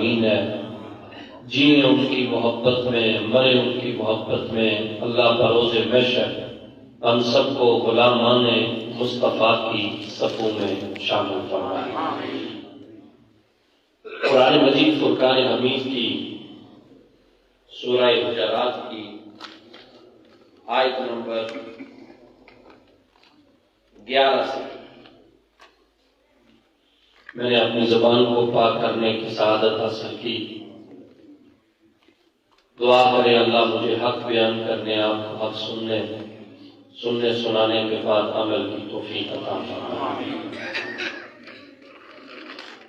العالمین ہے۔ جینے ان کی محبت میں، مرے ان کی محبت میں۔ اللہ بروز محشر ہم سب کو غلامان مصطفیٰ کی صفوں میں شامل فرمائے۔ قرآن مجید فرقان حمید کی سورہ حجرات کی آیت نمبر 11 سے میں نے اپنی زبان کو پاک کرنے کی سعادت حاصل کی۔ دعا کرے اللہ مجھے حق بیان کرنے، آپ کو حق سننے سنانے کے بعد عمل کی توفیق عطا فرمائے۔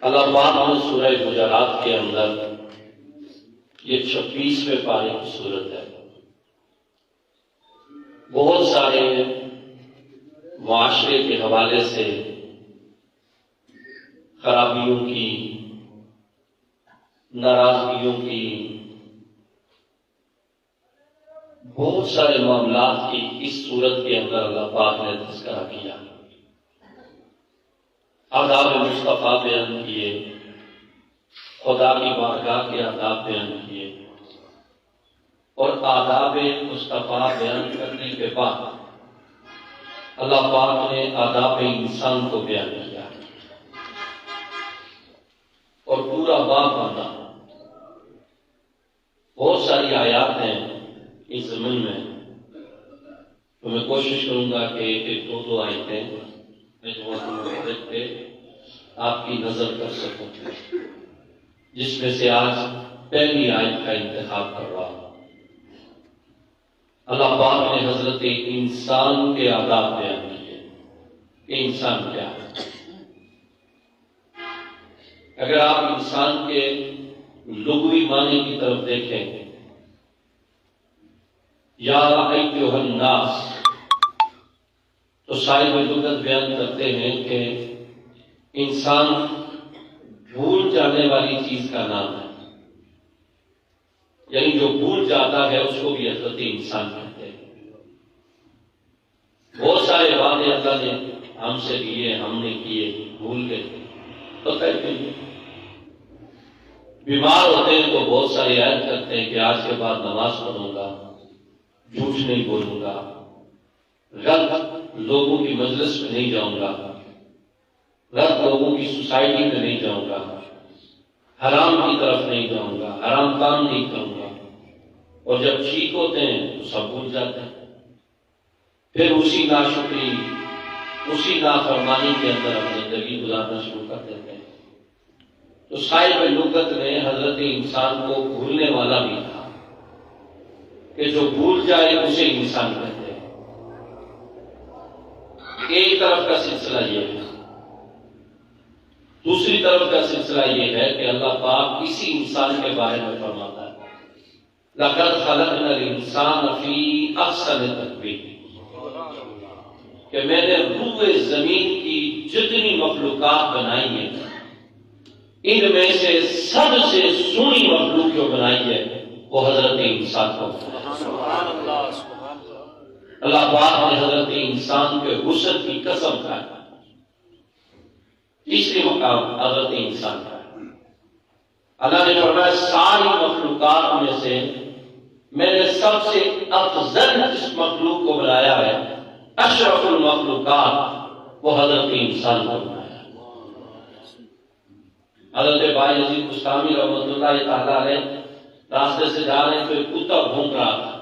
اللہ پاک نے سورہ حجرات کے اندر یہ 26ویں پارے کی صورت ہے۔ بہت سارے معاشرے کے حوالے سے خرابیوں کی، ناراضگیوں کی، بہت سارے معاملات کی اس صورت کے اندر اللہ پاک نے تذکرہ کیا۔ آداب مصطفیٰ بیان کیے، خدا کی بارگاہ کے آداب بیان کیے، اور آداب مصطفیٰ بیان کرنے کے بعد اللہ پاک نے آداب انسان کو بیان کیا اور پورا باب بنا۔ بہت ساری آیات ہیں اس زمین میں، تو میں کوشش کروں گا کہ ایک دو آیتیں دیکھ کے آپ کی نظر کر سکوں، جس میں سے آج پہلی آیت کا انتخاب کر رہا ہوں۔ اللہ پاک نے حضرت انسان کے آداب بیان کیے کہ انسان کیا ہے۔ اگر آپ انسان کے لغوی معنی کی طرف دیکھیں، یا ایھا الناس، تو صاحب لغت بیان کرتے ہیں کہ انسان بھول جانے والی چیز کا نام ہے، یعنی جو بھول جاتا ہے اس کو بھی حضرت انسان کہتے ہیں۔ بہت سارے وعدے اللہ نے ہم سے کیے، ہم نے کیے، بھول گئے تو کہتے ہیں۔ بیمار ہوتے ہیں تو بہت سارے عہد کرتے ہیں کہ آج کے بعد نماز پڑھوں گا، جھوٹ نہیں بولوں گا، غلط لوگوں کی مجلس میں نہیں جاؤں گا، غلط لوگوں کی سوسائٹی میں نہیں جاؤں گا، حرام کی طرف نہیں جاؤں گا، حرام کام نہیں کروں گا، اور جب ٹھیک ہوتے ہیں تو سب بھول جاتے ہیں، پھر اسی ناشکری، اسی نافرمانی کے اندر اپنی زندگی گزارنا شروع کر دیتے ہیں۔ تو صاحب لغت نے حضرت انسان کو بھولنے والا بھی کہا کہ جو بھول جائے اسے انسان کہتے ہیں۔ ایک طرف کا سلسلہ یہ ہے، دوسری طرف کا سلسلہ یہ ہے کہ اللہ پاک اسی انسان کے بارے میں فرماتا ہے لَقَدْ خَلَقْنَا الْإِنسَانَ فِي أَحْسَنِ تَقْوِيمٍ، کہ میں نے روئے زمین کی جتنی مخلوقات بنائی ہیں، ان میں سے سب سے سونی مخلوق جو بنائی ہے وہ حضرت انسان کو۔ اللہ پاک نے حضرت انسان کے حسن کی قسم کھائی۔ تیسری مقام حضرت انسان کا ہے۔ اللہ نے فرمایا ساری مخلوقات میں سے میں نے سب سے افضل جس مخلوق کو بنایا ہے، اشرف المخلوقات، وہ حضرت انسان کو بنایا۔ حضرت بھائی عزیز بستامی رحمۃ اللہ تعالیٰ علیہ راستے سے جا رہے تو ایک کتا بھونک رہا تھا۔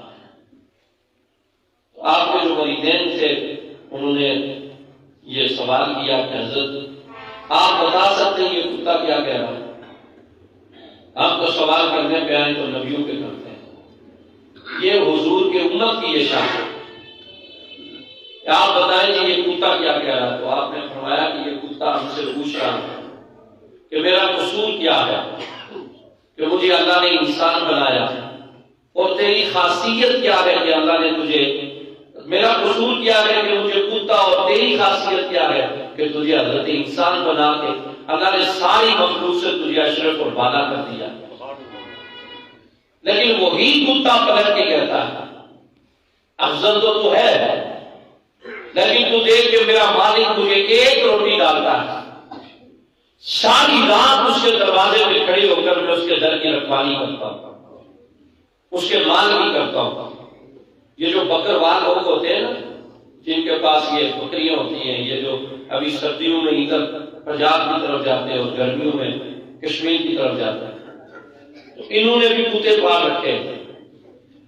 تو آپ کے جو والدین تھے انہوں نے یہ سوال کیا کہ حضرت آپ بتا سکتے ہیں یہ کتا کیا کہہ رہا ہے؟ آپ تو سوال کرنے پہ آئے تو نبیوں کے کرتے ہیں، یہ حضور کے امت کی یہ شان ہے کہ آپ بتائیں کہ یہ کتا کیا کہہ رہا ہے؟ تو آپ نے فرمایا کہ یہ کتا ہم سے پوچھ رہا ہے کہ میرا قصور کیا ہے کہ مجھے اللہ نے انسان بنایا، اور تیری خاصیت کیا ہے کہ اللہ نے تجھے، میرا قصور کیا ہے کہ مجھے کتا، اور تیری خاصیت کیا ہے کہ تجھے حضرت انسان بنا کے اللہ نے ساری مخلوق سے تجھے اشرف اور بالا کر دیا۔ لیکن وہی کتا پلٹ کے کہتا ہے افضل تو ہے، لیکن تو دیکھ کہ میرا مالک مجھے ایک روٹی ڈالتا ہے، ساری رات اس کے دروازے پہ کھڑے ہو کر میں اس کے در کی رکھوالی کرتا ہوں، اس کے مال بھی کرتا ہوں۔ یہ جو بکروال لوگ ہوتے ہیں نا، جن کے پاس یہ بکریاں ہوتی ہیں، یہ جو ابھی سردیوں میں ادھر پنجاب کی طرف جاتے ہیں اور گرمیوں میں کشمیر کی طرف جاتے ہیں، تو انہوں نے بھی کتے پال رکھے ہیں۔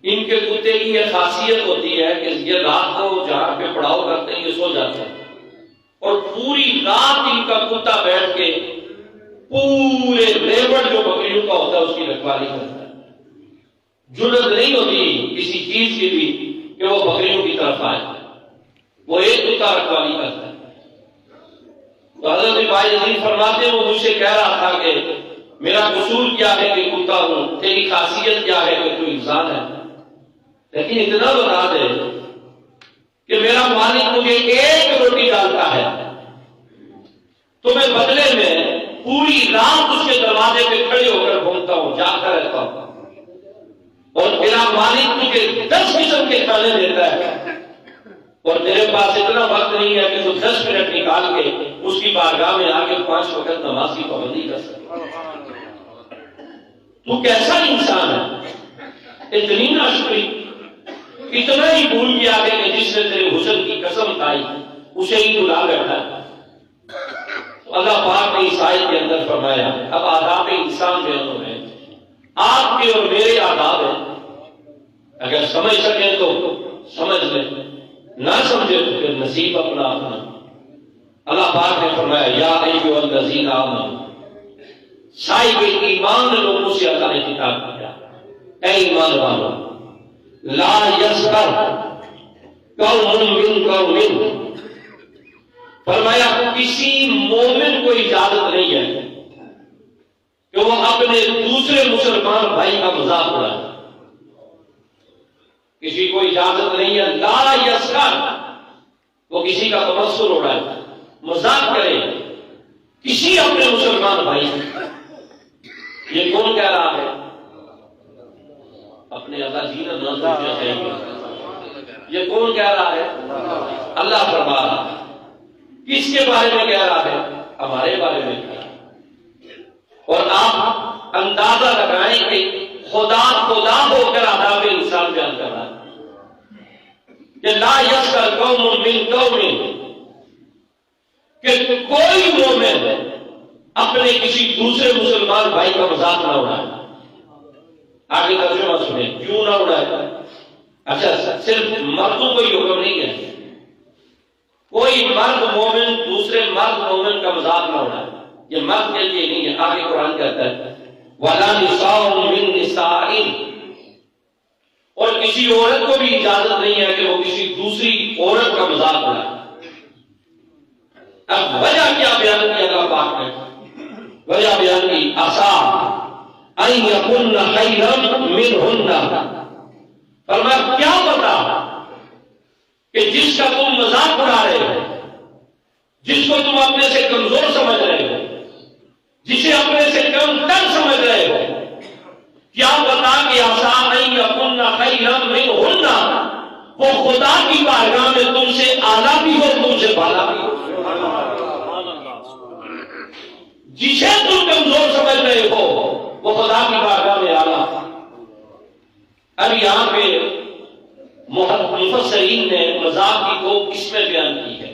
ان کے کتے کی یہ خاصیت ہوتی ہے کہ یہ رات کو جہاں پہ پڑاؤ کرتے ہیں یہ سو جاتے ہیں، اور پوری رات ان کا کتا بیٹھ کے پورے لیبر جو بکریوں کا ہوتا ہے اس کی رکھوالی کرتا ہے۔ جرت نہیں ہوتی کسی چیز کی بھی کہ وہ بکریوں کی طرف آئے، وہ ایک کتا رکھوالی کرتا ہے۔ تو حضرت بھائی عزیز فرماتے ہیں وہ مجھ سے کہہ رہا تھا کہ میرا قصور کیا ہے کہ کتا ہوں، تیری خاصیت کیا ہے کہ تو انسان ہے، لیکن اتنا بتا دے کہ میرا مالک مجھے ایک روٹی ڈالتا ہے تو میں بدلے میں پوری رات اس کے دروازے پہ کھڑے ہو کر گھومتا ہوں، جاگتا رہتا ہوں، اور میرا مالک مجھے 10 قسم کے کھانے دیتا ہے، اور تیرے پاس اتنا وقت نہیں ہے کہ تو 10 منٹ نکال کے اس کی بارگاہ میں آ کے 5 وقت نماز کی پابندی کر سکے۔ تو کیسا انسان ہے، اتنی ناشکری، اتنا ہی بھول گیا ہے کہ جس نے تیرے حسن کی قسم کھائی اسے ہی بلا بیٹھا ہے۔ اللہ پاک نے اس آیت کے اندر فرمایا، اب آداب انسان بیان ہیں، آپ کے اور میرے آداب ہیں، اگر سمجھ سکیں تو سمجھ لیں، نہ سمجھے تو پھر نصیب اپنا اپنا۔ اللہ پاک نے فرمایا یا ایھا الذین آمنوا، صاحب ایمان لوگوں سے اللہ نے خطاب کیا، اے ایمان والو، لا یسخر قوم من قوم، فرمایا کسی مومن کو اجازت نہیں ہے کہ وہ اپنے دوسرے مسلمان بھائی کا مذاق اڑائے، کسی کو اجازت نہیں ہے لا یسخر، وہ کسی کا تبصر اڑائے، مذاق کرے کسی اپنے مسلمان بھائی۔ یہ کون کہہ رہا ہے؟ اپنے اللہ جینا نہ سوچنا چاہیے۔ یہ کون کہہ رہا ہے؟ اللہ فرما رہا ہے۔ کس کے بارے میں کہہ رہا ہے؟ ہمارے بارے میں کہہ رہا ہے۔ اور آپ اندازہ لگائیں کہ خدا ہو کر آداب انسان بیان کر رہا ہے کہ لا یسخر قوم من قوم، کہ کوئی مومن اپنے کسی دوسرے مسلمان بھائی کا مذاق نہ اڑائے۔ آگے ترجمہ سنیں، کیوں نہ اڑائے؟ اچھا صرف مردوں کو ہی حکم نہیں ہے، کوئی مرد مومن دوسرے مرد مومن کا مذاق نہ اڑائے، یہ مرد کے لیے نہیں ہے۔ آگے قرآن کہتا ہے وَلَا نِسَاءٌ مِّن نِسَاءٍ، اور کسی عورت کو بھی اجازت نہیں ہے کہ وہ کسی دوسری عورت کا مذاق اڑائے۔ اب وجہ کیا بیان کی اللہ پاک نے؟ وجہ بیان کی عسیٰ ان یکن خیرا منہن، فرمایا کیا پتا کہ جس کا تم مذاق اڑا رہے ہو، جس کو تم اپنے سے کمزور سمجھ رہے ہو، جسے اپنے سے کم تر سمجھ رہے ہو، کیا پتا کہ عسیٰ ان یکن خیرا منہن وہ خدا کی بارگاہ میں تم سے اعلیٰ بھی ہو، تم سے بالا بھی ہو۔ جسے تم کمزور سمجھ رہے ہو وہ خدا کی بارگاہ میں اعلیٰ۔ اب یہاں پہ مفسرین نے مذاق کی 2 قسمیں بیان کی ہے۔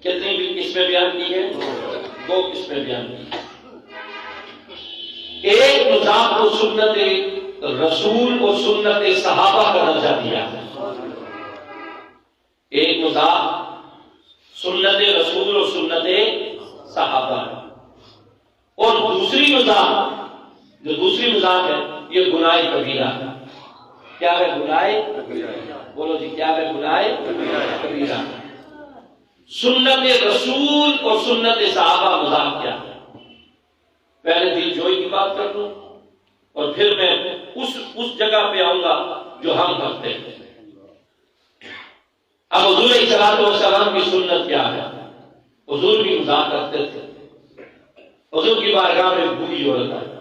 کتنی بھی قسمیں بیان کی ہے؟ 2 قسمیں بیان کی ہے۔ ایک مذاق کو سنت رسول اور سنت صحابہ کا درجہ دیا ہے۔ ایک مذاق سنت رسول اور سنت صحابہ ہے، اور دوسری مذاق جو دوسری مذاق ہے یہ گناہ کبیرہ ہے۔ کیا ہے گناہ؟ بولو جی کیا ہے گناہ کبیرہ؟ سنت رسول اور سنت صحابہ مذاق کیا ہے؟ پہلے دل جوئی کی بات کر لوں اور پھر میں اس جگہ پہ آؤں گا جو ہم کرتے ہیں۔ اب حضور علیہ الصلوۃ والسلام کی سنت کیا ہے؟ حضور بھی مذاق کرتے تھے۔ حضور کی بارگاہ میں بوڑھی عورت آئی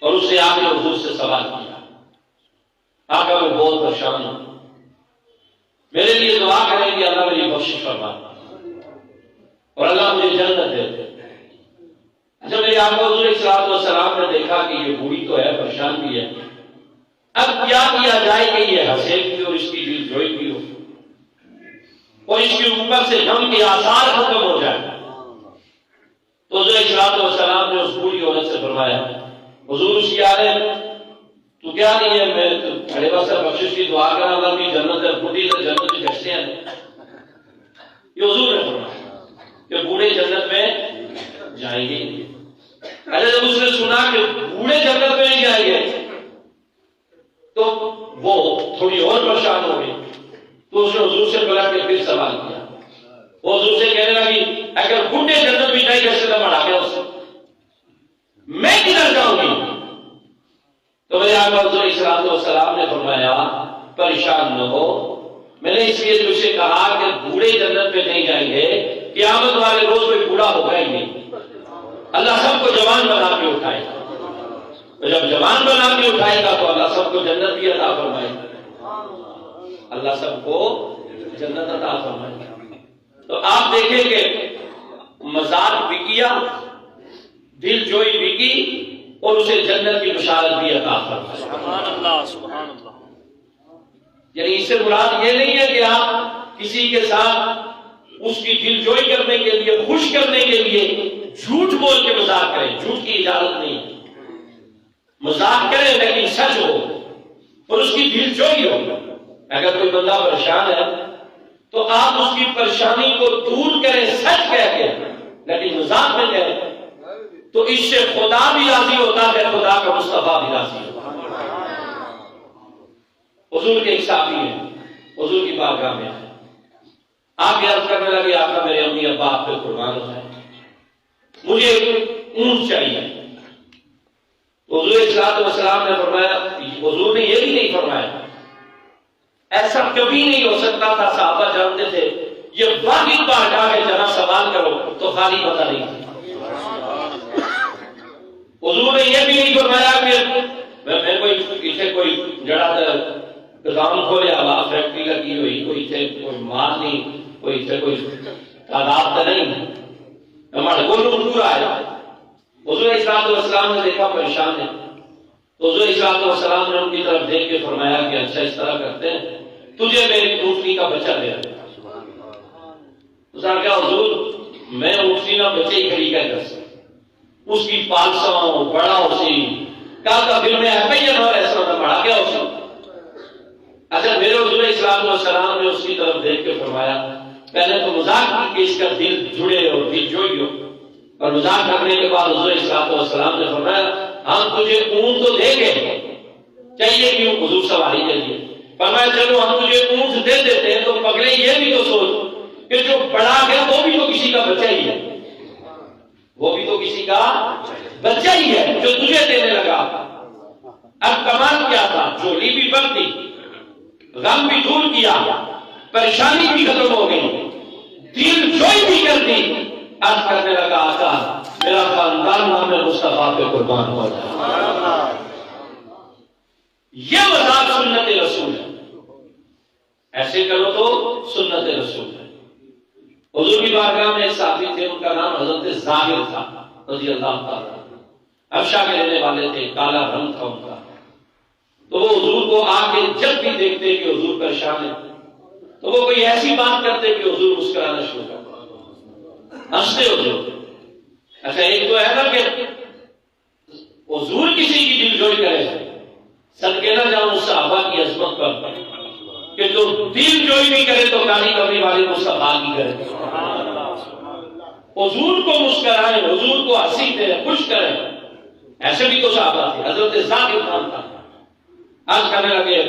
اور اس سے آ کے حضور سے سوال کیا، آقا میں بہت پریشان ہوں، میرے لیے دعا کریں کہ اللہ میری بخشش فرما اور اللہ مجھے جنت دے دے۔ اچھا میرے آقا حضور صلی اللہ علیہ وسلم نے دیکھا کہ یہ بوڑھی تو ہے، پریشان بھی ہے، اب کیا کیا جائے کہ یہ ہنسے بھی اور اس کی دل جوئی بھی ہو اور اس کے اوپر سے غم کے آثار ختم ہو جائے. تو حضور صلی اللہ علیہ وسلم نے اس بوڑھی عورت سے فرمایا، حضور اس کی حالت تو کیا نہیں ہے، میں کھڑے بس بخشش کی دعا کرا اللہ کی جنت ہے، بوڑھی تو جنت میں جیسے ہیں. یہ حضور نے فرمایا کہ بوڑھے جنت میں جائیں گے. اچھا جب اس نے سنا کہ بوڑھے جنت میں نہیں جائیں گے تو وہ تھوڑی اور پریشان ہو گئی. تو اس نے حضور سے بلا کے پھر سوال کیا. وہ حضور سے کہنے لگی اگر بوڑھے جنت میں جائیں گے تو بڑھا گیا اس میں کدھر جاؤں گی. تو میرے آقا حضور صلی اللہ علیہ وسلم نے فرمایا پریشان نہ ہو، میں نے اس لیے تجھ سے کہا کہ بوڑھے جنت میں نہیں جائیں گے، قیامت والے روز کوئی بوڑھا ہوگا ہی نہیں. اللہ سب کو جوان بنا کے اٹھائے گا، تو جب جوان بنا کے اٹھائے گا تو اللہ سب کو جنت بھی عطا فرمائے گا. اللہ سب کو جنت عطا فرمائے گا. تو آپ دیکھیں کہ مزاج بھی کیا، دل جوئی بھی کی اور اسے جنت کی بشارت بھی عطا فرمائے. سبحان اللہ سبحان اللہ. یعنی اس سے مراد یہ نہیں ہے کہ آپ کسی کے ساتھ اس کی دل جوئی کرنے کے لیے، خوش کرنے کے لیے جھوٹ بول کے مذاق کریں. جھوٹ کی اجازت نہیں. مذاق کریں لیکن سچ ہو اور اس کی دل جوئی ہو. اگر کوئی بندہ پریشان ہے تو آپ اس کی پریشانی کو دور کریں سچ کہہ کے، لیکن مذاق میں کہیں تو اس سے خدا بھی راضی ہوتا ہے، خدا کا مصطفیٰ بھی راضی ہوتا ہے. حضور کے ایک صحابی ہیں، حضور کی بارگاہ میں آئے، آپ عرض کرنے لگے آقا میرے امی ابا آپ پہ قربان ہو جائیں، مجھے اونٹ چاہیے. حضور صلی اللہ علیہ وسلم نے فرمایا، حضور نے یہ بھی نہیں فرمایا، ایسا کبھی نہیں ہو سکتا تھا. صحابہ جانتے تھے یہ واحد بارگاہ ہے جہاں سوال کرو تو خالی پتہ نہیں تھا. حضور نے یہ بھی نہیں فرمایا کہ میں کوئی جڑا گودام کھولے ہوا فیکٹری لگی ہوئی، کوئی مال نہیں، کوئی تعداد تو نہیں ہمارے کو دور آیا. حضور علیہ السلام نے دیکھا پریشان ہے تو حضور علیہ السلام نے ان کی طرف دیکھ کے فرمایا کہ اچھا اس طرح کرتے ہیں تجھے میری اونٹنی کا بچہ دے رہا. اس نے کہا حضور میں اونٹنی کا بچے ہی کھڑی کر سکتا، اس کی پالساں بڑا اسی کہا دل میں ہے بھائی اور ایسا ہوتا بڑھا گیا اسی. اچھا میرے حضور علیہ السلام نے اس کی طرف دیکھ کے فرمایا پہلے تو مذاق کی کہ اس کا دل جڑے اور دل جوئی ہو، اور مذاق کرنے کے بعد حضور علیہ السلام نے فرمایا ہم تجھے اونٹ تو دیں گے، چاہیے کیوں؟ حضور سواری کے لیے. فرمایا چلو ہم تجھے اونٹ دے دیتے ہیں تو پگلے یہ بھی تو سوچ کہ جو بڑا ہے وہ بھی تو کسی کا بچہ ہی ہے، وہ بھی تو کسی کا بچہ ہی ہے جو تجھے دینے لگا. اب کمال کیا تھا؟ جھولی بھی بند دی، غم بھی دور کیا، پریشانی بھی ختم ہو گئی، دل جوئی بھی کر دی. عرض کرنے لگا آقا میرا خاندان نام مصطفیٰ پہ قربان ہو جائے. یہ مذاق سنت رسول ہے، ایسے کرو تو سنت رسول ہے. حضور کی بارگاہ میں ایک صحابی تھے، ان کا نام حضرت ظاہر تھا رضی اللہ تعالیٰ، حبشہ کے رہنے والے تھے، کالا رنگ تھا ان کا. تو وہ حضور کو آ کے جب بھی دیکھتے کہ حضور پریشان ہے تو وہ کوئی ایسی بات کرتے کہ حضور مسکرانا شروع کر ہنستے حضور. اچھا ایک تو ہے نا کہ حضور کسی کی دل جوئی کرے، صدقے نہ جاؤں اس صحابہ کی عظمت پر کہ جو دل جوئی بھی کرے تو کاری کرنے والے مصطفیٰ کی کرے. حضور کو مسکرائیں، حضور کو ہنسی دیں، خوش کریں. ایسے بھی تو صحابہ تھے. حضرت ذاکر نام تھا. آج کرنے لگے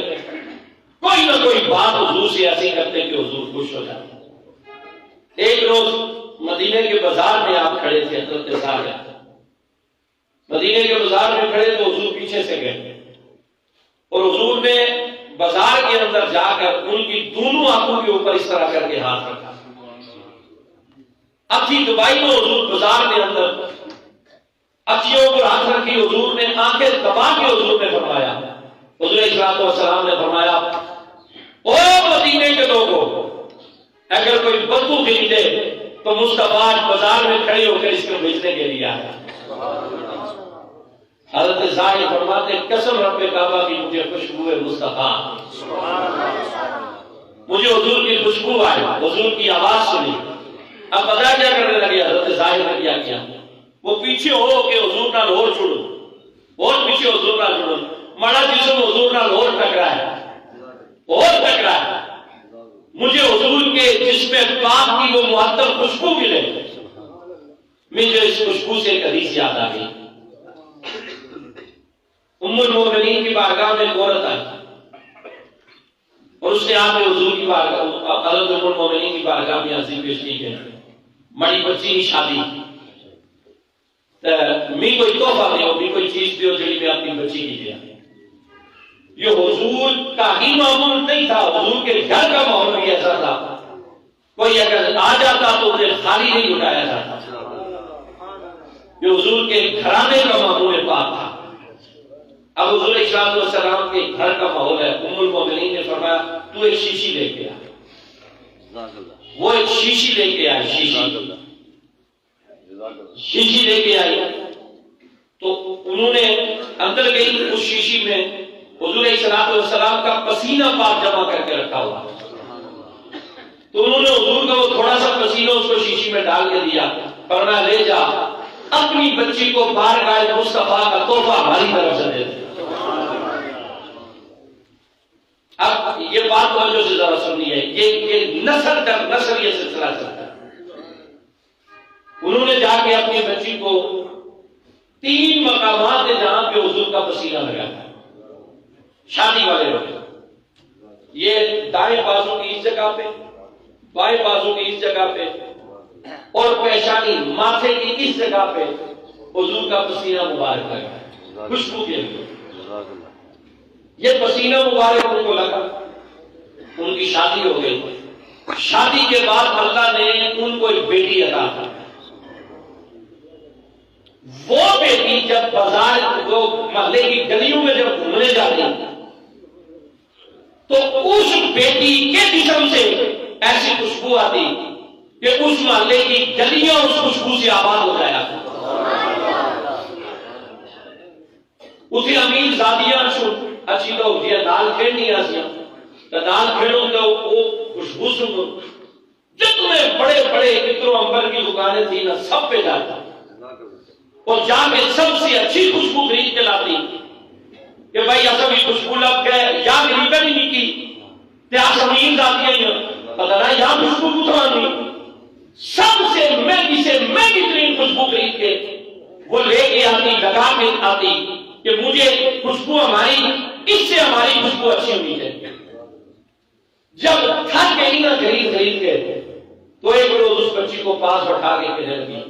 کوئی نہ کوئی بات حضور سے ایسی کرتے کہ حضور خوش ہو جاتے. ایک روز مدینے کے بازار میں آپ کھڑے تھے، حضرت ذاکر مدینے کے بازار میں کھڑے تو حضور پیچھے سے گئے اور حضور نے بازار کے اندر جا کر ان کی دونوں آنکھوں کے اوپر اس طرح کر کے ہاتھ رکھا. اچھی دبائی میں حضور بازار کے اندر اچھیوں پر ہاتھ رکھی. حضور نے آنکھیں دبا کے حضور نے فرمایا، حضور علیہ السلام نے فرمایا او مدینے کے لوگوں اگر کوئی بدبو خریدے تو مصطفیٰ بازار میں کھڑے ہو کر اس کو بیچنے کے لیے آیا. حضرت زاہد فرماتے قسم رب کعبہ کی مجھے خوشبو مصطفیٰ، مجھے حضور کی خوشبو آئی، حضور کی آواز سنی۔ اب پتا کیا کرنے لگے حضرت زاہد نے کیا وہ پیچھے ہو کے حضور نال اور چھوڑو، اور پیچھے حضور نال چھوڑو، مڑا جسم حضور نال اور ٹکرایا، اور ٹکرایا، مجھے حضور کے جسم پاک کی وہ معطر خوشبو ملے، مجھے اس خوشبو سے ایک حدیث یاد آ گئی۔ ام المؤمنین کی بارگاہ میں ایک عورت آئی اور اس نے آپ حضور کی بارگاہ، حضرت ام المؤمنین کی بارگاہ میں عظیم پیش کی ہے، مڑی بچی کی شادی، میں کوئی تحفہ دیو، میں کوئی چیز دیو جڑی میں اپنی بچی کی دیا۔ یہ حضور کا ہی معمول نہیں تھا، حضور کے گھر کا ماحول بھی ایسا تھا، کوئی اگر آ جاتا تو اسے خالی نہیں اٹھایا جاتا۔ یہ حضور کے گھرانے کا معمول پاک تھا۔ اب حضور اکرام السلام کے گھر کا ماحول ہے، ام المؤمنین نے فرمایا تو ایک شیشی لے کے آ، وہ ایک شیشی لے کے آئی، شیشی لے کے آئی تو انہوں نے اندر گئی، اس شیشی میں حضور السلام کا پسینہ پاک جمع کر کے رکھا ہوا، تو انہوں نے حضور کا وہ تھوڑا سا پسینہ اس کو شیشی میں ڈال کے دیا، فرمایا لے جا اپنی بچی کو بارگاہ مصطفیٰ کا تحفہ ہماری طرف سے دے دے۔ اب یہ بات توجہ سے ذرا سنی ہے، یہ نسل تک نسل یہ سلسلہ چلتا ہے۔ انہوں نے جا کے اپنی بچی کو 3 مقامات ہیں جہاں پہ حضور کا پسینہ لگا تھا، شادی والے لوگ، یہ دائیں بازو کی اس جگہ پہ، بائیں بازو کی اس جگہ پہ، اور پیشانی ماتھے کی اس جگہ پہ حضور کا پسینہ مبارک لگا خوشبو کے لیے۔ یہ پسینہ مبارک ان کو لگا، ان کی شادی ہو گئی۔ شادی کے بعد اللہ نے ان کو ایک بیٹی عطا کی۔ وہ بیٹی جب بازار کو محلے کی گلیوں میں جب گھومنے جاتی تو اس بیٹی کے جسم سے ایسی خوشبو آتی کہ اس محلے کی گلیاں اس خوشبو سے آباد ہو جایا۔ اسی امیر زادیاں اچھی تو ہوتی ہے، دال کھیڑنی آسیاں تو دال کھیڑوں تو وہ خوشبو سنو، جتنے بڑے بڑے اترو امبر کی دکانیں تھی نا سب پہ جاتا اور جا کے سب سے اچھی خوشبو خرید کے لاتی کہ بھائی ایسا بھی خوشبو لگ گئے یا غریبیں نہیں کی تے آپ امیر زادیاں پتہ نہ یا خوشبو کتوانی سب سے مہنگی ترین خوشبو خرید کے وہ لے کے آتی، لگا کے آتی کہ مجھے خوشبو ہماری اس سے ہماری خوشبو اچھی ہوئی ہے۔ جب تھک گئی نا خرید کے تو ایک روز اس بچی کو پاس بٹھا کے کہنے لگی،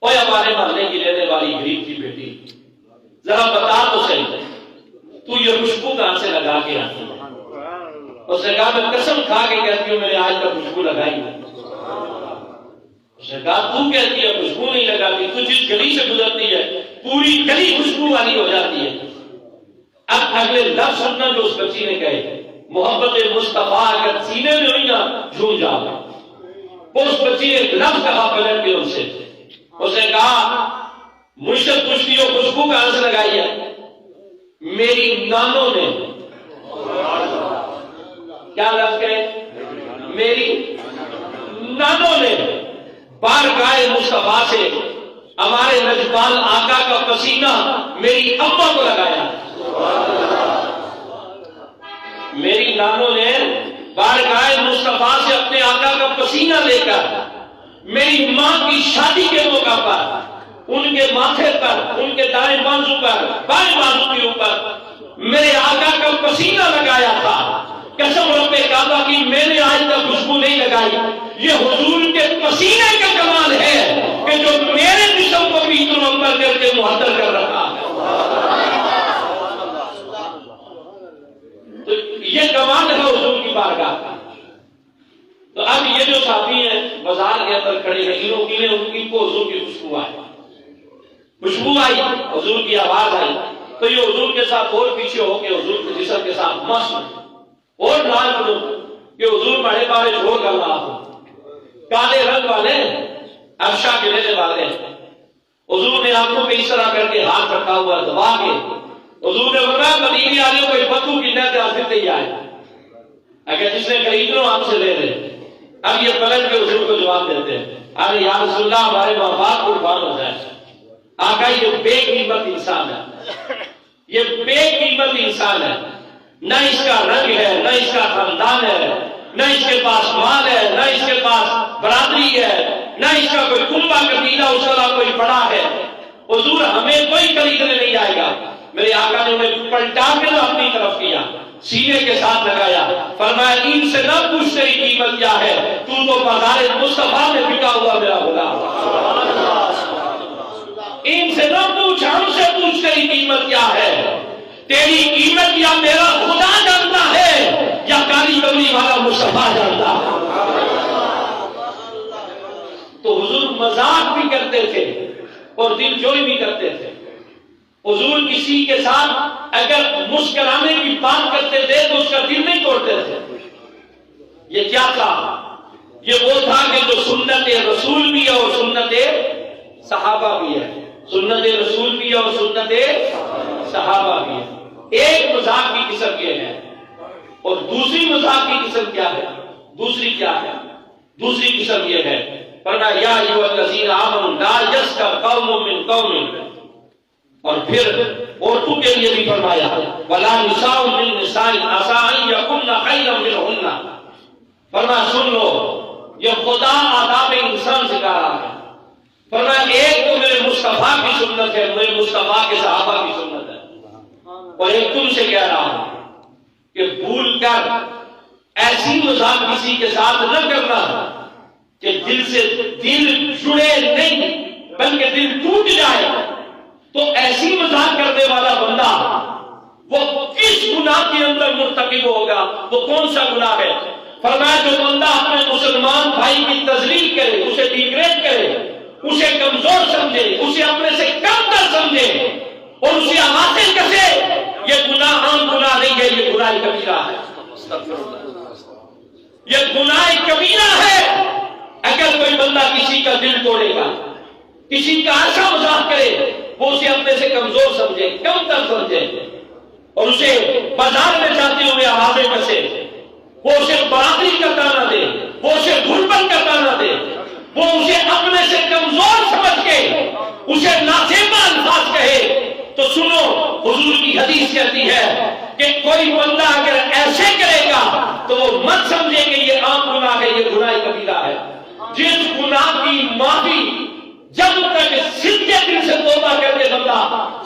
اوے ہمارے محلے کی رہنے والی غریب کی بیٹی، ذرا بتا تو صحیح تو یہ خوشبو کہاں سے لگا کے آتی ہے؟ اس نے کہا میں قسم کھا کے کہتی ہوں میں نے آج تک خوشبو لگائی ہے۔ اس نے کہا تو کہتی ہے خوشبو نہیں لگاتی، تو جس گلی سے گزرتی ہے پوری گلی خوشبو والی ہو جاتی ہے۔ اب اگلے لفظ سننا جو اس بچی نے کہے، محبت مصطفیٰ اگر سینے میں ہوئی نا جھوم جاؤ۔ اس بچی نے لفظ کہا پلٹ کے ان سے، اس نے کہا مجھ سے پوچھتی ہو خوشبو کہاں سے لگائی ہے؟ میری نانوں نے، کیا لفظ کہے؟ میری نانوں نے بارگاہ مصطفیٰ سے ہمارے نجبال آقا کا پسینہ میری اماں کو لگایا۔ میری نانوں نے بارگاہ مصطفیٰ سے اپنے آقا کا پسینہ لے کر میری ماں کی شادی کے موقع پر ان کے ماتھے پر، ان کے دائیں بازو پر، بائیں بازو کے اوپر میرے آقا کا پسینہ لگایا تھا۔ قسم رب کعبہ کی میں نے آج تک خوشبو نہیں لگائی۔ یہ حضور کے پسینے کا کمال ہے کہ جو میرے جسم کو بھی اتنا امبر کر کے معطر کر رہا ہے۔ تو یہ کمال ہے حضور کی بارگاہ کا۔ تو اب یہ جو صحابی ہیں بازار کے اندر کھڑے ہیں، انہوں کی ان کی کو حضور کی خوشبو آئی، خوشبو آئی، حضور کی آواز آئی، تو یہ حضور کے ساتھ اور پیچھے ہو کے حضور کے جسم کے ساتھ مست اور لال کرو کہ حضور بڑے بارے چھوڑ کر رہا ہوں، کالے رنگ والے افشا کے لینے والے حضور نے آنکھوں پہ اس طرح کر کے ہاتھ رکھا ہوا دبا کے حضور نے فرمایا مدینے والوں کو بدو کی نہ حاصل نہیں آئے، اگر جس نے خریدنا ہو آپ سے لے لے۔ اب یہ پلٹ کے حضور کو جواب دیتے ہیں، ارے یا رسول اللہ ہمارے ماں باپ قربان ہو جائے۔ آقا یہ بے قیمت انسان ہے، یہ بے قیمت انسان ہے، نہ اس کا رنگ ہے، نہ اس کا خاندان ہے، نہ اس کے پاس مال ہے، نہ اس کے پاس برادری ہے، نہ اس کا کوئی کنبہ قبیلہ اس کا کوئی بڑا ہے۔ حضور ہمیں کوئی خریدنے نہیں آئے گا۔ میرے آقا نے انہیں پلٹا کے نہ اپنی طرف کیا، سینے کے ساتھ لگایا، فرمایا ان سے نہ پوچھ تیری قیمت کیا ہے، تو بازار مصطفیٰ میں بکا ہوا میرا غلام۔ ان سے نہ پوچھ، ہم سے پوچھ تیری قیمت کیا ہے۔ تیری قیمت یا میرا خدا جانتا ہے یا کالی کملی والا مصطفیٰ جانتا ہے۔ تو حضور مذاق بھی کرتے تھے اور دل جوئی بھی کرتے تھے۔ حضور کسی کے ساتھ اگر مسکرانے کی بات کرتے تھے تو اس کا دل نہیں توڑتے تھے۔ یہ کیا تھا؟ یہ وہ تھا کہ جو سنت رسول بھی ہے اور سنت صحابہ بھی ہے، سنت رسول بھی ہے اور سنت صحابہ بھی ہے۔ ایک مذاق کی قسم یہ ہے اور دوسری مذاق کی قسم کیا ہے؟ دوسری کیا ہے؟ دوسری قسم یہ ہے، فرمایا یا ایھا الذین آمنوا لا یسخر قوم من قوم، اور پھر عورتوں کے لیے بھی فرمایا ولا نساء من نساء عسى ان يكن خيرا منهن۔ فرمایا سن لو، یہ خدا آداب انسان سکھا رہا ہے۔ فرمایا ایک تو میرے مصطفیٰ کی سنت ہے، میرے مصطفیٰ کے صحابہ کی سنت ہے، اور ایک تم سے کہہ رہا ہوں کہ بھول کر ایسی مذاق کسی کے ساتھ نہ کرنا کہ دل سے دل جڑے نہیں بلکہ دل ٹوٹ جائے۔ تو ایسی مذاق کرنے والا بندہ وہ کس گناہ کے اندر مرتکب ہوگا؟ وہ کون سا گناہ ہے؟ فرمایا جو بندہ اپنے مسلمان بھائی کی تذلیل کرے، اسے ڈیگریڈ کرے، اسے کمزور سمجھے، اسے اپنے سے کم تر سمجھے اور اسے حاصل کسے، یہ گناہ عام گناہ نہیں ہے، یہ گناہ کبیرہ ہے۔ یہ گناہ کبیرہ ہے۔ اگر کوئی بندہ کسی کا دل توڑے گا، کسی کا ایسا مذاق کرے، وہ اسے اپنے سے کمزور سمجھے، کم تر سمجھے، اور اسے بازار میں جاتے ہوئے آوازیں کسے، وہ اسے برادری کا تانا دے، وہ اسے غربت کا تانا دے، وہ اسے اپنے سے کمزور سمجھ کے اسے نازیبا الفاظ کہے، تو سنو حضور کی حدیث کہتی ہے کہ کوئی بندہ اگر ایسے کرے گا تو وہ مت سمجھے کہ یہ عام گناہ ہے، یہ گناہ کبیرہ ہے۔ جس گناہ کی معافی جب تک سچے دل سے توبہ کر کے بندہ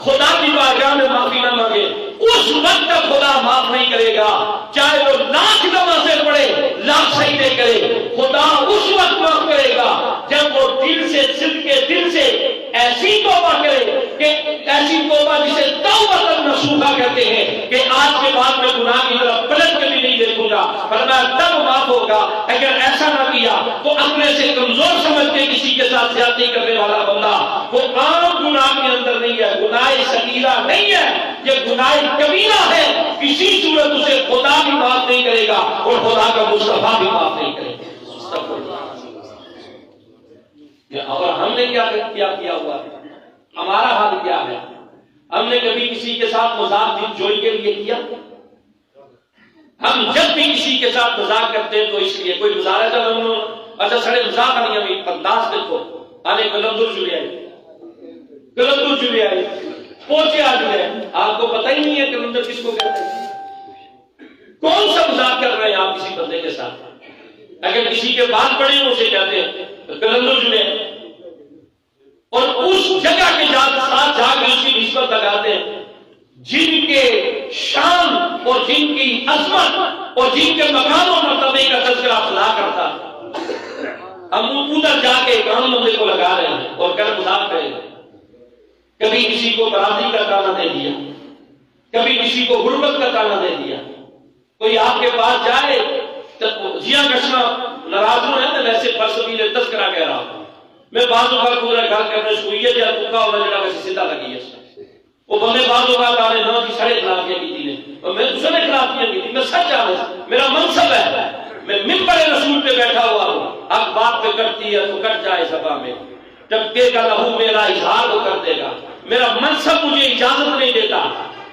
خدا کی بارگاہ میں معافی نہ مانگے، اس وقت تک خدا معاف نہیں کرے گا، چاہے وہ لاکھ نمازیں پڑھے، لاکھ سجدے کرے، خدا اس وقت معاف کرے گا جب وہ دل سے، صدقے دل سے ایسی توبہ کرے کہ ایسی توبہ جسے توبۃ نصوحہ کہتے ہیں کہ آج کے بعد میں گناہ کی طرف پلٹ کے بھی نہیں دیکھوں گا، فرمایا تب معاف ہوگا۔ اگر ایسا نہ کیا تو اپنے سے کمزور سمجھ کے کسی کے ساتھ زیادتی کرنے والا بندہ وہ عام گناہ کے اندر نہیں ہے، گناہ صغیرہ نہیں ہے، یہ گناہ کبیرہ ہے۔ کسی صورت اسے خدا بھی معاف نہیں کرے گا اور خدا کا مصطفیٰ بھی معاف نہیں کرے گا۔ اور ہم نے کیا کیا ہوا ہے؟ ہمارا حال کیا ہے؟ ہم نے کبھی کسی کے ساتھ مذاق دل جوئی کے لیے کیا؟ ہم جب بھی کسی کے ساتھ مذاق کرتے ہیں تو اس لیے کوئی گزارا تھا ہم نے اچھا سڑے مذاق نہیں ہمیں انداز دیکھو آنے کلندر جڑے آئے پہنچے آ جڑے آپ کو پتہ ہی نہیں ہے کلندر کس کو کہتے ہیں؟ کون سا مذاق کر رہے ہیں آپ کسی بندے کے ساتھ؟ اگر کسی کے بال پڑے ہیں اسے کہتے ہیں کلندر جڑے، اور اس جگہ کے ساتھ جا کے اس کی نسبت لگاتے ہیں جن کے شان اور جن کی عظمت اور جن کے مقام و مرتبے کا تذکرہ خدا کرتا ہے۔ ہم ادھر جا کے ایک عام بندے کو لگا رہے ہیں اور کر مذاق کریں گے۔ کبھی کسی کو برادری کا تانا دے دیا، کبھی کسی کو غربت کا تانا دے دیا۔ کوئی آپ کے پاس جائے جیاں کشنا ناراض ہو ہے ویسے برسبیل تذکرہ کہہ رہا ہوں میں بعض اوقات پورا گھر کرنے سوئیے یا تکا ہونا جڑا ویسے سیدھا لگی ہے وہ بندے بعض اوقات آ رہے نہ جی سڑے خلافیاں کی تھی اور میں دوسرے نے خلافیاں کی تھی، میں سچ آ رہا میرا منصب ہے، میں ممبر رسول پہ بیٹھا ہوا ہوں، اب بات پہ کرتی ہے تو کٹ جائے سبا میں، ٹپکے گا لہو میرا اظہار وہ کر دے گا. میرا منصب مجھے اجازت نہیں دیتا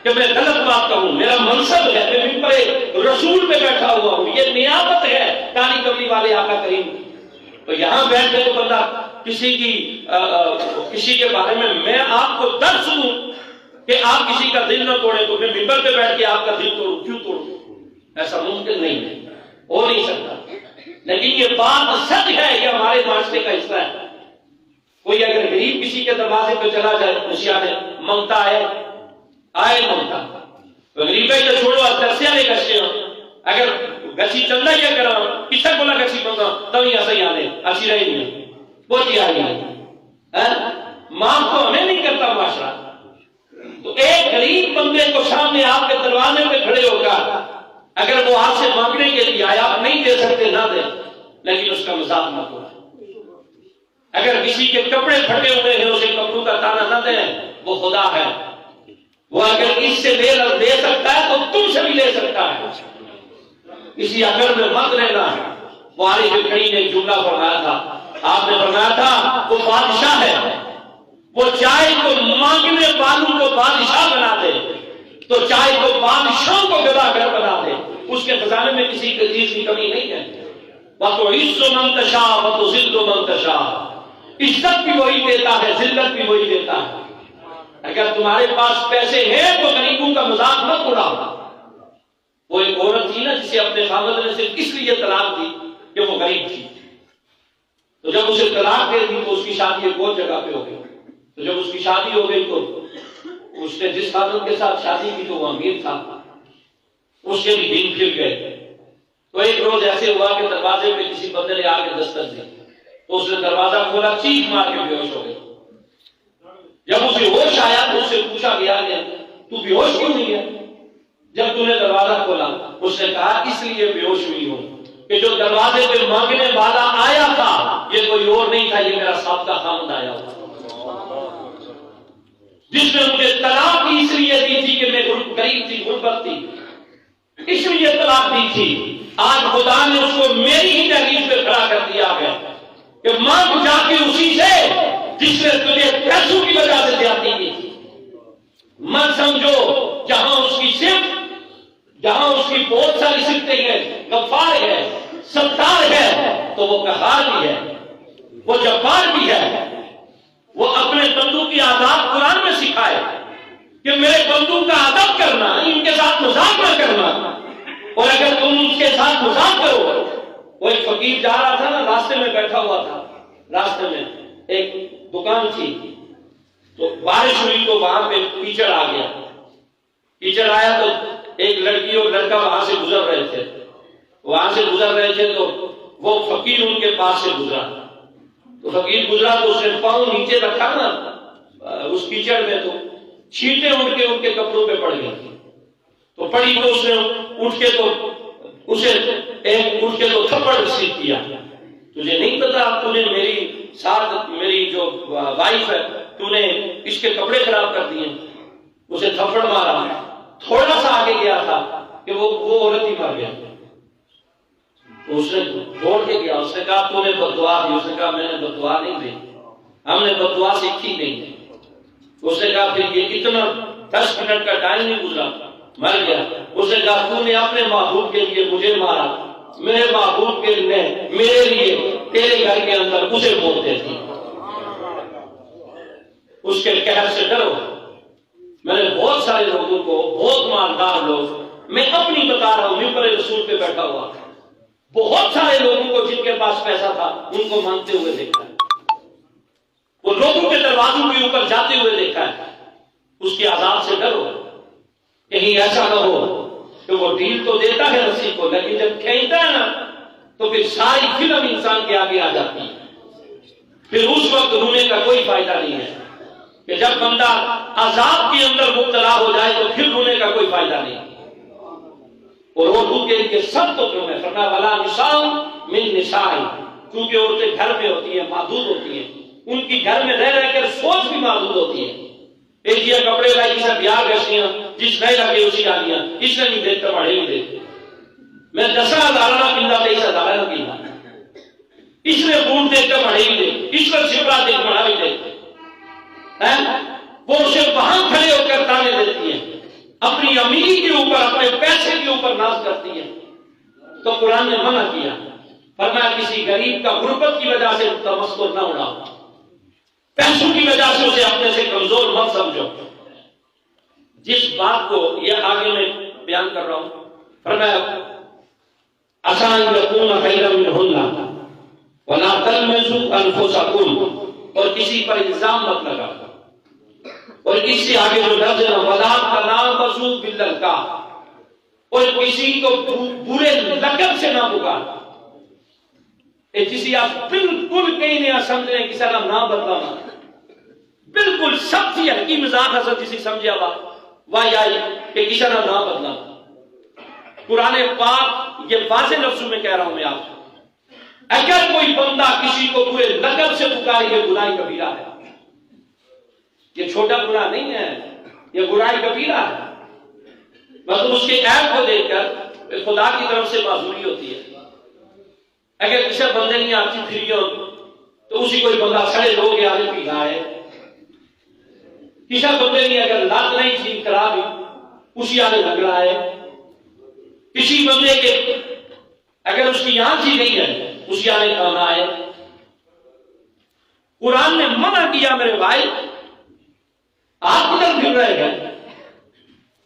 کہ میں غلط بات کہوں. میرا منصب ہے میں ممبر رسول پہ بیٹھا ہوا ہوں. یہ نیابت ہے کانی کملی والے آقا کریم. تو یہاں بیٹھ کے تو بندہ کسی کے بارے میں آپ کو درس دوں کہ آپ کسی کا دل نہ توڑے تو میں ممبر پہ بیٹھ کے آپ کا دل توڑوں. کیوں توڑوں؟ ایسا ممکن نہیں ہے, ہو نہیں سکتا. لیکن یہ بات سچ ہے, یہ ہمارے معاشرے کا حصہ ہے. کوئی اگر غریب کسی کے دروازے پہ چلا جائے خوشیاں ہے منگتا ہے آئے منگتا تو غریب ہے تو چھوڑو درسیاں نہیں گچھے اگر گچھی چلنا یہ کرا کسے بولا گچھی منگا تب یہ صحیح آنے اچھی رہی نہیں وہ چی آئی ہے ماں کو ہمیں نہیں کرتا معاشرہ. تو ایک غریب بندے کو سامنے آپ کے دروازے پہ کھڑے ہوگا اگر وہ آپ سے مانگنے کے لیے آیا آپ نہیں دے سکتے نہ دیں لیکن اس کا مذاق نہ کرو. اگر کسی کے کپڑے پھٹے ہوئے ہیں اسے کپڑوں کا تانا نہ دیں, وہ خدا ہے. وہ اگر اس سے دے سکتا ہے تو تم سے بھی لے سکتا ہے. کسی عقل میں مت رہنا. بخاری کی کڑی نے ایک جملہ فرمایا تھا, آپ نے فرمایا تھا وہ بادشاہ ہے, وہ چاہے تو مانگنے والوں کو بادشاہ بنا دے تو چاہے تو بادشاہوں کو گداگر بنا دے. اس کے خزانے میں کسی چیز کی کمی نہیں ہے. وَتُعِزُّ مَن تَشَاءُ وَتُذِلُّ مَن تَشَاءُ. عزت بھی وہی دیتا ہے, ذلت بھی وہی دیتا ہے. اگر تمہارے پاس پیسے ہیں تو غریبوں کا مذاق مت اڑاؤ. وہ ایک عورت تھی نا جسے اپنے خاوند نے صرف اس لیے طلاق دی کہ وہ غریب تھی. تو جب اسے طلاق دے دی تو اس کی شادی ایک اور جگہ پہ ہو گئی. تو جب اس کی شادی ہو گئی تو اس نے جس خاوند کے ساتھ شادی کی تو وہ امیر تھا, اس کے بھی دن پھر گئے. تو ایک روز ایسے ہوا کہ دروازے پہ کسی بندے نے آ کے دستک دی تو اس نے دروازہ کھولا, چیخ مار کے بے ہوش ہو گئی. جب اسے ہوش آیا تو اس سے پوچھا گیا کہ تو بے ہوش کیوں نہیں ہے جب تو نے دروازہ کھولا؟ اس نے کہا اس لیے بے ہوش ہوئی ہوں کہ جو دروازے پہ مانگنے والا آیا تھا یہ کوئی اور نہیں تھا, یہ میرا سابقہ خاوند آیا ہوا جس نے مجھے طلاق اس لیے دی تھی کہ میں غریب تھی, غربت تھی, اس لیے طلاق دی تھی. آج خدا نے اس کو میری ہی تحریر پہ کھڑا کر دیا ہے کہ مانگ جا کے اسی سے جس نے تجھے پیسوں کی وجہ سے زیادتی کی تھی. مت سمجھو جہاں اس کی صرف جہاں اس کی بہت ساری صفتیں ہیں, غفار ہے, ستار ہے, تو وہ قہار بھی ہے, وہ جبار بھی ہے. وہ اپنے بندوں کی آداب قرآن میں سکھائے کہ میرے بندوں کا ادب کرنا, ان کے ساتھ مذاق نہ کرنا. اور اگر تم اس کے ساتھ مذاق کرو, وہ ایک فقیر جا رہا تھا نا, راستے میں بیٹھا ہوا تھا, راستے میں ایک دکان تھی, تو بارش ہوئی تو وہاں پہ کیچڑ آ گیا. کیچڑ آیا تو ایک لڑکی اور لڑکا وہاں سے گزر رہے تھے تو وہ فقیر ان کے پاس سے گزرا. تو فقیر گزرا تو اس نے پاؤں نیچے رکھا نا اس کیچڑ میں, تو چھینٹیں اڑ کے ان کے کپڑوں پہ پڑ گئی. تو پڑی تو اس نے اٹھ کے تو تھپڑ سیکھ کیا. تجھے نہیں پتا تو نے میری ساتھ میری جو وائف ہے تو نے اس کے کپڑے خراب کر دیے. اسے تھپڑ مارا. تھوڑا سا آگے گیا تھا کہ وہ عورت ہی مر گیا. اس نے دوڑ کے گیا, اس نے کہا تو نے بددعا دی. اس نے کہا میں نے بددعا نہیں دی, ہم نے بددعا سیکھی نہیں. اس نے کہا پھر یہ اتنا 10 منٹ کا ٹائم نہیں گزرا, مر گیا. اس نے کہا تو نے اپنے محبوب کے لیے مجھے مارا, میرے محبوب کے لیے میرے لیے تیرے گھر کے اندر اسے بولتے تھے. اس کے قہر سے ڈرو. میں نے بہت سارے لوگوں کو, بہت مالدار لوگ, میں اپنی بتا رہا ہوں, ممبر رسول پہ بیٹھا ہوا, بہت سارے لوگوں کو جن کے پاس پیسہ تھا ان کو مانگتے ہوئے دیکھا ہے, وہ لوگوں کے دروازوں کے اوپر جاتے ہوئے دیکھا ہے. اس کی عذاب سے ڈرو. کہیں ایسا نہ ہو کہ وہ ڈیل تو دیتا ہے رسی کو, لیکن جب کھینچتا ہے نا تو پھر ساری فلم انسان کے آگے آ جاتی ہے. پھر اس وقت رونے کا کوئی فائدہ نہیں ہے کہ جب بندہ عذاب کے اندر مبتلا ہو جائے تو پھر رونے کا کوئی فائدہ نہیں. اور وہ کے لیے سب تو کیوں ہے فرمایا ولا نساء من نساء, کیونکہ عورتیں گھر میں ہوتی ہیں, محدود ہوتی ہیں, ان کی گھر میں رہ کر سوچ بھی محدود ہوتی ہے. ایک یہ کپڑے لائی جسے بیاہ گشتیاں جس نہیں لگے اسی آلیاں, اس نے نہیں دیکھتا پڑھے نہیں دیکھتے. میں 10,000 نہ پیلا 23,000 نہ پیلا. اس نے اونٹ دیکھ کر بڑھائی دے، اس پر شپرا دیکھ بڑھائی دے، وہ اسے وہاں کھڑے ہو کر تانے دیتی ہیں، اپنی امیر کے اوپر، اپنے پیسے کے اوپر ناز کرتی ہیں۔ تو قرآن نے منع کیا، فرمایا کسی غریب کا غربت کی وجہ سے تمسخر نہ اڑاؤ، پیسوں کی وجہ سے اسے اپنے سے کمزور مت سمجھو۔ جس بات کو یہ آگے میں بیان کر رہا ہوں، فرمایا آسان یکون خیرا منہن ولا تلمزوا انفسکم، اور کسی پر الزام مت لگاؤ، اور اس سے آگے جو لفظ ہے ولا تنابزوا بالالقاب، اور کسی کو برے لقب سے نہ پکار۔ جسے آپ بالکل کہیں نہیں سمجھ رہے کسی کا نام بدلانا، بالکل سب سے ہلکی مزاق حضرت جسے سمجھا واہ آئی کہ کسی کا نام بدلانا۔ قرآن پاک یہ واضح لفظوں میں کہہ رہا ہوں میں آپ سے، اگر کوئی بندہ کسی کو برے لقب سے پکارے یہ گناہ کبیرہ ہے، یہ چھوٹا گناہ نہیں ہے، یہ گناہ کبیرہ ہے۔ مطلب اس کے عیب کو دیکھ کر خدا کی طرف سے معذوری ہوتی ہے۔ اگر کسی بندے نہیں آتی پھری ہو تو اسی کوئی بندہ سڑے لوگ آگے پی رہا ہے، کسی بندے نہیں اگر لات نہیں ٹھیک کرا بھی اسی آگے لگ رہا ہے، کسی بندے کے اگر اس کی آنکھ ہی نہیں ہے اسی آگے کھانا ہے۔ قرآن نے منع کیا میرے بھائی، آپ کدھر پھر رہے گئے؟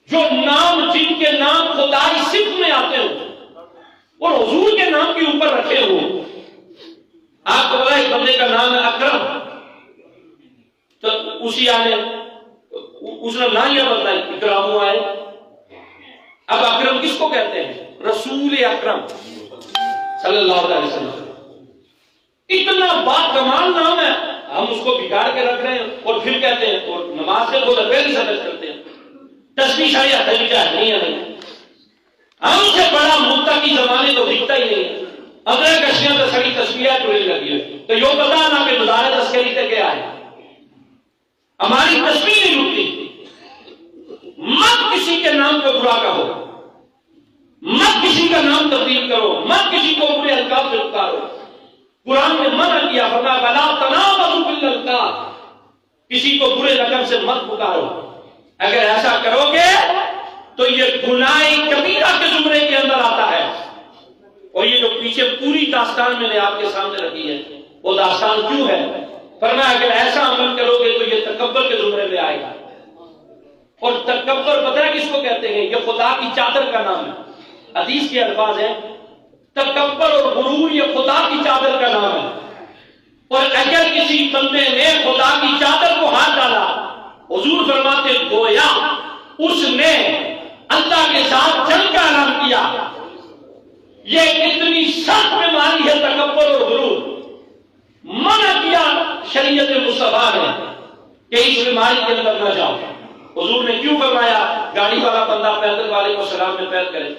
جو نام جن کے نام خدائی صفت میں آتے ہو اور حضور کے نام کے اوپر رکھے ہو، آپ کو بولا ایک بندے کا نام ہے اکرم، تو اسی آنے اس نے نہ یہ بتایا اکرام ہوا ہے۔ اب اکرم کس کو کہتے ہیں؟ رسول اکرم صلی اللہ علیہ وسلم، اتنا باکمال نام ہے، ہم اس کو بگاڑ کے رکھ رہے ہیں اور پھر کہتے ہیں اور نماز سے وہ پہلی سبق کرتے ہیں تسبیح شریعہ طریقہ نہیں ہے، نہیں ہم سے بڑا متقی زمانے تو دکھتا ہی نہیں ہے۔ ادرے کشیاں تو سڑی تسبیحیں ٹوڑی لگی ہے تو یہ پتا نہ کہ مزار تسکری سے کیا ہے، ہماری تسبیح نہیں رکتی۔ مت کسی کے نام کو برا کہو، مت کسی کا نام تبدیل کرو، مت کسی کو برے القاب سے پکارو۔ قرآن نے منع کیا، فرمایا ولا تنابزوا بالالقاب، کسی کو برے لقب سے مت پکارو۔ اگر ایسا کرو گے تو یہ گناہ کبیرہ کے زمرے کے اندر آتا ہے۔ اور یہ جو پیچھے پوری داستان میں نے آپ کے سامنے رکھی ہے وہ داستان کیوں ہے؟ فرمایا اگر ایسا عمل کرو گے تو یہ تکبر کے زمرے میں آئے گا، اور تکبر پتہ ہے کس کو کہتے ہیں؟ یہ خدا کی چادر کا نام ہے، حدیث کے الفاظ ہیں تکبر اور غرور یہ خدا کی چادر کا نام ہے، اور اگر کسی بندے نے خدا کی چادر کو ہاتھ ڈالا، حضور فرماتے گویا اس نے اللہ کے ساتھ جنگ کا اعلان کیا۔ یہ اتنی سخت بیماری ہے تکبر اور غرور، منع کیا شریعت مصطفیٰ نے کہ اس بیماری کے اندر نہ جاؤ۔ حضور نے کیوں فرمایا گاڑی والا بندہ پیدل والے کو سلام میں پیر کرے،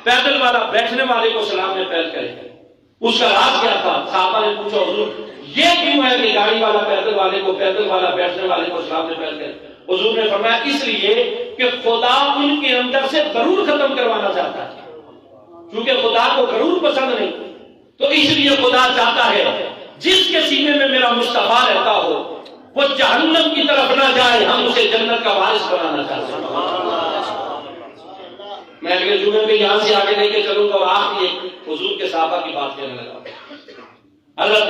پیدل والا بیٹھنے والے کو سلام میں پیر کرے؟ اس کا راز کیا تھا؟ صحابہ نے پوچھا حضور یہ کیوں ہے کہ گاڑی والا پیدل والے کو، پیدل والا بیٹھنے والے کو سلام میں پیر کرے؟ حضور نے فرمایا اس لیے کہ خدا ان کے اندر سے غرور ختم کروانا چاہتا ہے، کیونکہ خدا کو غرور پسند نہیں، تو اس لیے خدا چاہتا ہے جس کے سینے میں میرا مصطفیٰ رہتا ہو وہ جہنم کی طرف نہ جائے، ہم اسے جنت کا وارث بنانا چاہتے ہیں۔ میں اگلے جمعے میں یہاں سے آگے لے کے چلوں گا اور آخری ایک حضور کے صحابہ کی بات کہنے لگا۔ حضرت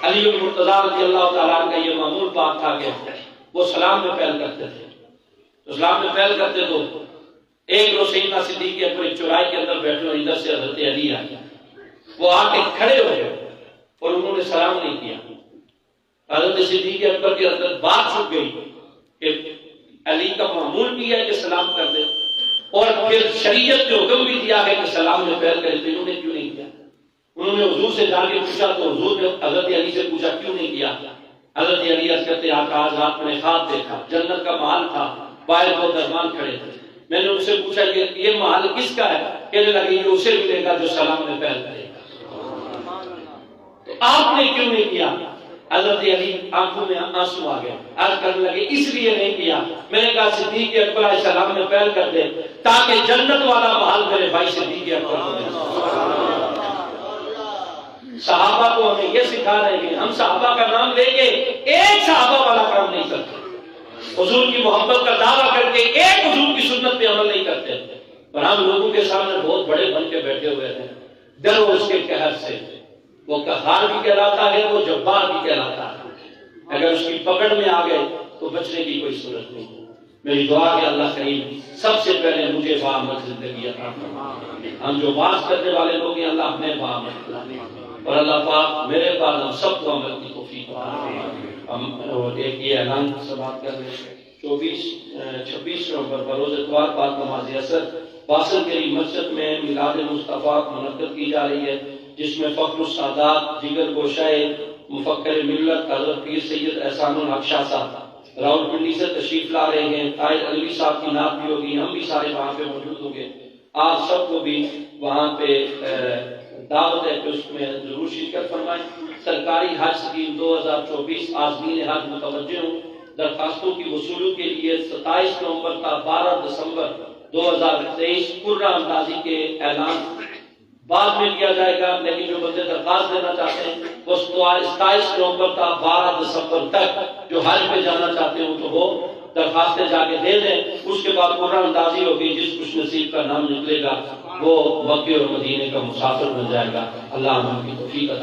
علی المرتضیٰ رضی اللہ تعالیٰ عنہ کا یہ معمول بات تھا کہ وہ سلام میں پہل کرتے تھے، تو سلام میں پہل کرتے تو ایک روز سیدنا صدیق اکبر ایک چوراہے کے اندر بیٹھے اور ادھر سے حضرت علی آئے، وہ آ کے کھڑے ہو گئے اور انہوں نے سلام نہیں کیا۔ حضرت صدیق اکبر کے اندر بات چھپ گئی کہ علی کا معمول بھی ہے کہ سلام کر دے، اور پھر شریعت نے حکم بھی دیا ہے کہ سلام میں پہل کرے، تو انہوں نے کیوں نہیں کیا؟ انہوں نے حضور سے جا کے پوچھا تو حضور نے حضرت علی سے پوچھا کیوں نہیں کیا؟ حضرت علی عرض کرتے آقا آج رات میں نے خواب دیکھا، جنت کا محل تھا، باہر وہ دربان کھڑے تھے، میں نے ان سے پوچھا کہ یہ محل کس کا ہے؟ کہنے لگے یہ اسے ملے گا جو سلام میں پہل کرے گا۔ تو آپ نے کیوں نہیں کیا؟ حضرت علی آنکھوں میں آنسو آ گئے، عرض کرنے لگے اس لیے نہیں کیا، میں نے کہا صدیق اکبر علیہ السلام میں پہل کر دے تاکہ جنت والا محل میرے بھائی صدیق اکبر کو ملے۔ صحابہ کو ہمیں یہ سکھا رہے ہیں، ہم صحابہ کا نام لے کے ایک صحابہ والا کام نہیں کرتے، حضور کی محبت کا دعویٰ کر کے ایک حضور کی سنت پہ عمل نہیں کرتے، اور ہم لوگوں کے سامنے بہت بڑے بن کے بیٹھے ہوئے ہیں، ڈرو اس کے قہر سے، وہ قہار بھی کہلاتا ہے، وہ جبار بھی کہلاتا ہے، اگر اس کی پکڑ میں آ گئے تو بچنے کی کوئی صورت نہیں ہے۔ میری دعا کہ اللہ کریم سب سے پہلے مجھے باعمل زندگی عطا فرمائے، ہم جو بات کرنے والے لوگ ہیں اللہ اپنے باعمل کرائے، اور اللہ پاک میرے بعد ہم سب کو عمل کی توفیق عطا فرمائے۔ ہم ایک یہ اعلان سے بات کر رہے ہیں، 26 نومبر بروز اتوار بعد نماز عصر باسل کری مسجد میں میلاد مصطفیٰ منعقد کی جا رہی ہے، جس میں فخر السادات دیگر گوشائے مفکر ملت حضرت پیر سید احسان الحق شاہ صاحب راولپنڈی سے تشریف لا رہے ہیں، طاہر علوی صاحب کی نعت بھی ہوگی، ہم بھی سارے وہاں پہ موجود ہوں گے، آپ سب کو بھی وہاں پہ دعوت ہے کہ اس میں ضرور شرکت فرمائیں۔ سرکاری حج اسکیم 2024 عازمین حج متوجہ ہوں، درخواستوں کی وصولی کے لیے 27 نومبر تا 12 دسمبر 2023 پورا اندازی کے اعلان بعد میں کیا جائے گا، لیکن جو بندے درخواست دینا چاہتے ہیں وہ 27 نومبر تا 12 دسمبر تک جو حج پہ جانا چاہتے ہیں تو وہ درخواستیں جا کے دے دیں، اس کے بعد پورا اندازی ہوگی، جس خوش نصیب کا نام نکلے گا وہ مکے اور مدینے کا مسافر بن جائے گا۔ اللہ ہم کی توفیق عطا